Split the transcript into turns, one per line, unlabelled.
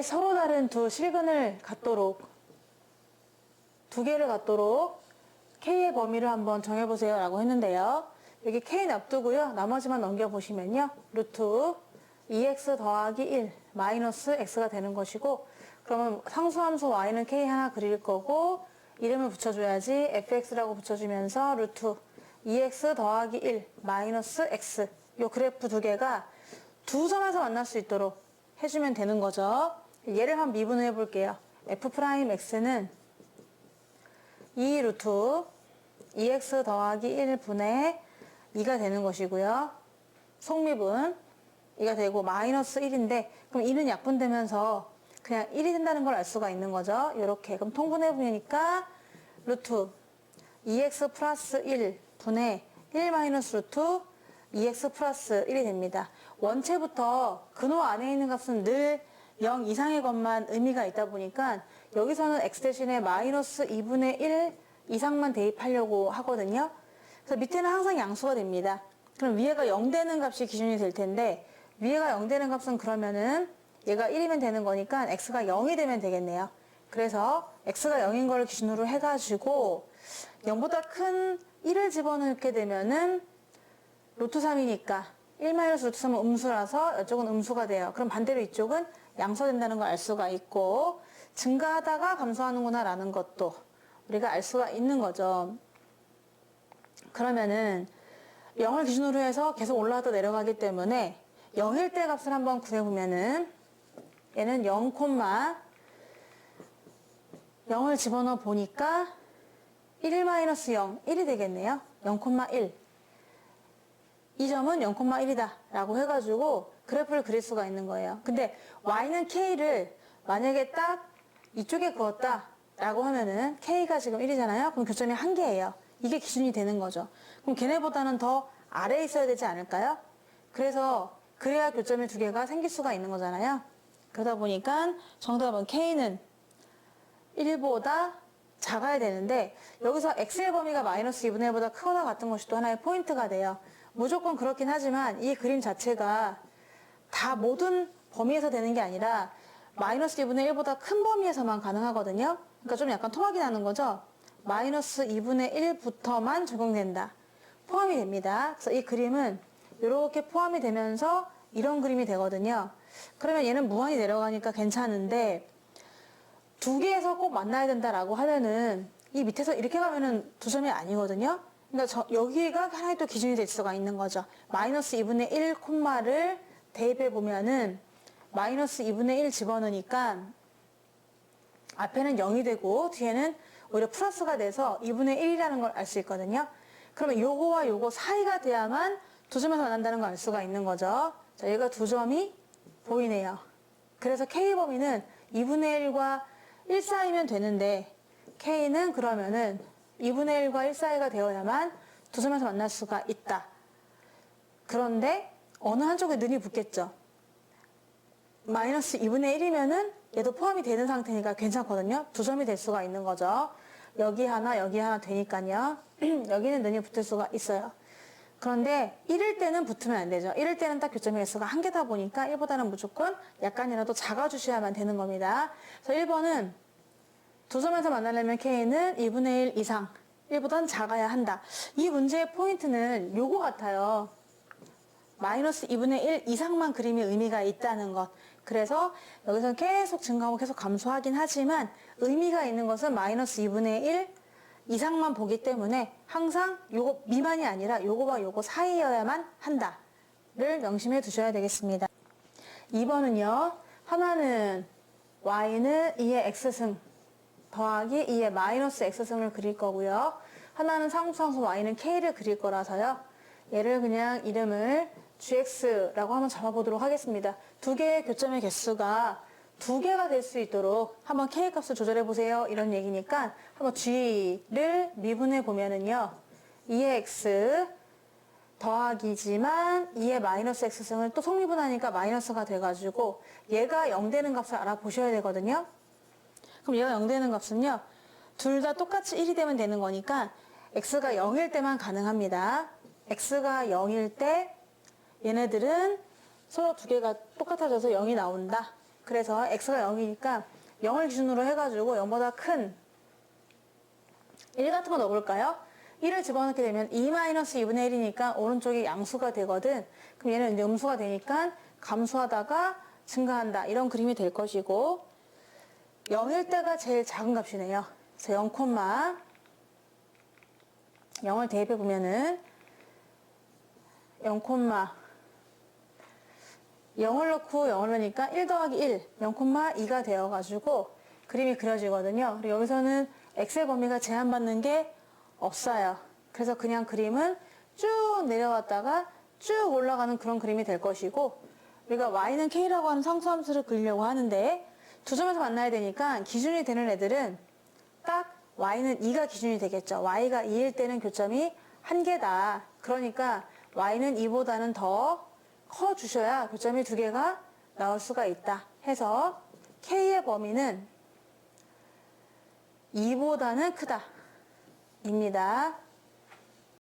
서로 다른 두 실근을 갖도록 두 개를 갖도록 K의 범위를 한번 정해보세요 라고 했는데요. 여기 K 놔두고요. 나머지만 넘겨보시면요. 루트 2x 더하기 1 마이너스 x가 되는 것이고, 그러면 상수함수 y는 K 하나 그릴 거고 이름을 붙여줘야지. fx라고 붙여주면서 루트 2x 더하기 1 마이너스 x, 요 그래프 두 개가 두 점에서 만날 수 있도록 해주면 되는 거죠. 얘를 한번 미분해 볼게요. f'x는 2 루트 2x 더하기 1분의 2가 되는 것이고요. 속미분 2가 되고 마이너스 1인데, 그럼 2는 약분되면서 그냥 1이 된다는 걸 알 수가 있는 거죠. 이렇게. 그럼 통분해 보니까 루트 2x 플러스 1분의 1 마이너스 루트 2x 플러스 1이 됩니다. 원체부터 근호 안에 있는 값은 늘 0 이상의 것만 의미가 있다 보니까 여기서는 x 대신에 마이너스 2분의 1 이상만 대입하려고 하거든요. 그래서 밑에는 항상 양수가 됩니다. 그럼 위에가 0 되는 값이 기준이 될 텐데, 위에가 0 되는 값은 그러면은 얘가 1이면 되는 거니까 x가 0이 되면 되겠네요. 그래서 x가 0인 걸 기준으로 해가지고 0보다 큰 1을 집어넣게 되면은 루트 3이니까 1 마이너스 루트 3은 음수라서 이쪽은 음수가 돼요. 그럼 반대로 이쪽은 양수가 된다는 걸 알 수가 있고, 증가하다가 감소하는구나 라는 것도 우리가 알 수가 있는 거죠. 그러면은 0을 기준으로 해서 계속 올라갔다 내려가기 때문에 0일 때 값을 한번 구해보면은 얘는 0을 집어넣어 보니까 1-0, 1이 되겠네요. 0,1. 이 점은 0,1이다 라고 해가지고 그래프를 그릴 수가 있는 거예요. 근데 y는 k를 만약에 딱 이쪽에 그었다 라고 하면은 k가 지금 1이잖아요. 그럼 교점이 1개예요. 이게 기준이 되는 거죠. 그럼 걔네보다는 더 아래에 있어야 되지 않을까요? 그래서 그래야 교점이 두 개가 생길 수가 있는 거잖아요. 그러다 보니까 정답은 k는 1보다 작아야 되는데, 여기서 x의 범위가 마이너스 2분의 1보다 크거나 같은 것이 또 하나의 포인트가 돼요. 무조건 그렇긴 하지만 이 그림 자체가 다 모든 범위에서 되는 게 아니라 마이너스 2분의 1보다 큰 범위에서만 가능하거든요. 그러니까 좀 약간 토막이 나는 거죠. 마이너스 2분의 1부터만 적용된다. 포함이 됩니다. 그래서 이 그림은 이렇게 포함이 되면서 이런 그림이 되거든요. 그러면 얘는 무한히 내려가니까 괜찮은데, 두 개에서 꼭 만나야 된다라고 하면은 이 밑에서 이렇게 가면은 두 점이 아니거든요. 그러니까 여기가 하나의 또 기준이 될 수가 있는 거죠. 마이너스 2분의 1 콤마를 대입해 보면은 마이너스 2분의 1 집어넣으니까 앞에는 0이 되고 뒤에는 오히려 플러스가 돼서 2분의 1이라는 걸 알 수 있거든요. 그러면 요거와 요거 사이가 돼야만 두 점에서 만난다는 걸 알 수가 있는 거죠. 자, 얘가 두 점이 보이네요. 그래서 K 범위는 2분의 1과 1 사이면 되는데, K는 그러면은 2분의 1과 1 사이가 되어야만 두 점에서 만날 수가 있다. 그런데 어느 한쪽에 눈이 붙겠죠. 마이너스 2분의 1이면은 얘도 포함이 되는 상태니까 괜찮거든요. 두 점이 될 수가 있는 거죠. 여기 하나 되니까요. 여기는 눈이 붙을 수가 있어요. 그런데 1일 때는 붙으면 안 되죠. 1일 때는 딱 교점의 개수가 1개다 보니까 1보다는 무조건 약간이라도 작아주셔야만 되는 겁니다. 그래서 1번은 두 점에서 만나려면 K는 2분의 1 이상, 1보다는 작아야 한다. 이 문제의 포인트는 요거 같아요. 마이너스 2분의 1 이상만 그림이 의미가 있다는 것. 그래서 여기서 계속 증가하고 계속 감소하긴 하지만 의미가 있는 것은 마이너스 2분의 1 이상만 보기 때문에 항상 요거 미만이 아니라 요거와 요거 사이여야만 한다를 명심해 두셔야 되겠습니다. 2번은요. 하나는 y는 2의 x승 더하기 2의 마이너스 x승을 그릴 거고요. 하나는 상수함수 y는 k를 그릴 거라서요. 얘를 그냥 이름을 gx라고 한번 잡아보도록 하겠습니다. 두 개의 교점의 개수가 두 개가 될 수 있도록 한번 k 값을 조절해 보세요. 이런 얘기니까 한번 g를 미분해 보면은요. 2의 x 더하기지만 2의 마이너스 x승을 또 속미분하니까 마이너스가 돼가지고 얘가 0 되는 값을 알아보셔야 되거든요. 그럼 얘가 0 되는 값은요. 둘 다 똑같이 1이 되면 되는 거니까 x가 0일 때만 가능합니다. x가 0일 때 얘네들은 서로 두 개가 똑같아져서 0이 나온다. 그래서 x가 0이니까 0을 기준으로 해가지고 0보다 큰 1 같은 거 넣어볼까요? 1을 집어넣게 되면 2-2분의 1이니까 오른쪽이 양수가 되거든. 그럼 얘는 음수가 되니까 감소하다가 증가한다. 이런 그림이 될 것이고 0일 때가 제일 작은 값이네요. 그래서 0을 대입해 보면은 0,0을 넣고 0을 넣으니까 1 더하기 1, 0,2가 되어가지고 그림이 그려지거든요. 그리고 여기서는 x의 범위가 제한받는 게 없어요. 그래서 그냥 그림은 쭉 내려왔다가 쭉 올라가는 그런 그림이 될 것이고 우리가 y는 k라고 하는 상수함수를 그리려고 하는데 두 점에서 만나야 되니까 기준이 되는 애들은 딱 y는 2가 기준이 되겠죠. y가 2일 때는 교점이 1개다. 그러니까 y는 2보다는 더 커주셔야 교점이 2개가 나올 수가 있다. 해서 k의 범위는 2보다는 크다. 입니다.